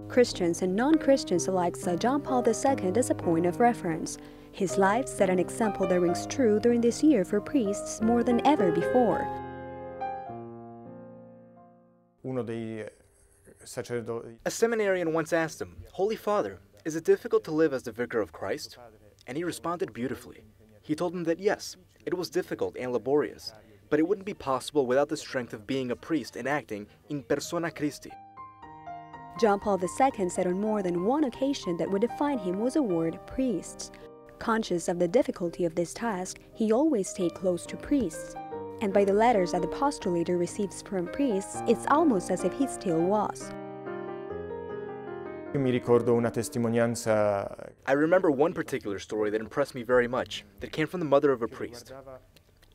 Christians and non-Christians alike saw John Paul II as a point of reference. His life set an example that rings true during this year for priests more than ever before. A seminarian once asked him, "Holy Father, is it difficult to live as the Vicar of Christ?" And he responded beautifully. He told him that yes, it was difficult and laborious, but it wouldn't be possible without the strength of being a priest and acting in persona Christi. John Paul II said on more than one occasion that what defined him was the word priests. Conscious of the difficulty of this task, he always stayed close to priests. And by the letters that the Postulator receives from priests, it's almost as if he still was. I remember one particular story that impressed me very much, that came from the mother of a priest.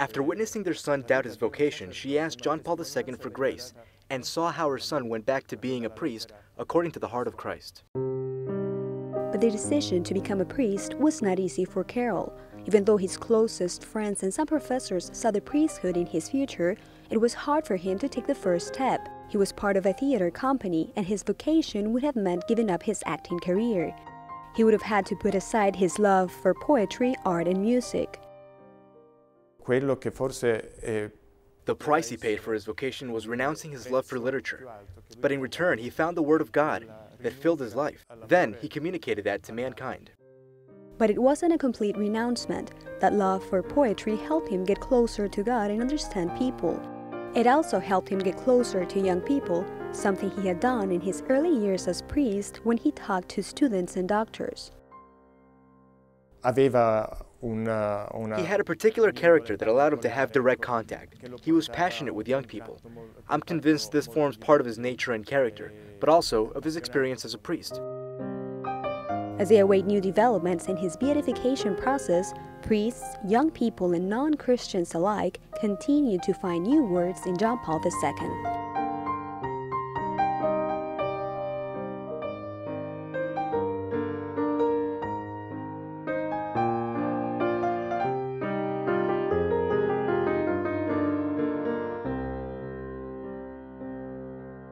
After witnessing their son doubt his vocation, she asked John Paul II for grace, and saw how her son went back to being a priest according to the heart of Christ. But the decision to become a priest was not easy for Carol. Even though his closest friends and some professors saw the priesthood in his future, it was hard for him to take the first step. He was part of a theater company, and his vocation would have meant giving up his acting career. He would have had to put aside his love for poetry, art, and music. The price he paid for his vocation was renouncing his love for literature. But in return, he found the Word of God that filled his life. Then he communicated that to mankind. But it wasn't a complete renouncement. That love for poetry helped him get closer to God and understand people. It also helped him get closer to young people, something he had done in his early years as priest when he talked to students and doctors. He had a particular character that allowed him to have direct contact. He was passionate with young people. I'm convinced this forms part of his nature and character, but also of his experience as a priest. As they await new developments in his beatification process, priests, young people, and non-Christians alike continue to find new words in John Paul II.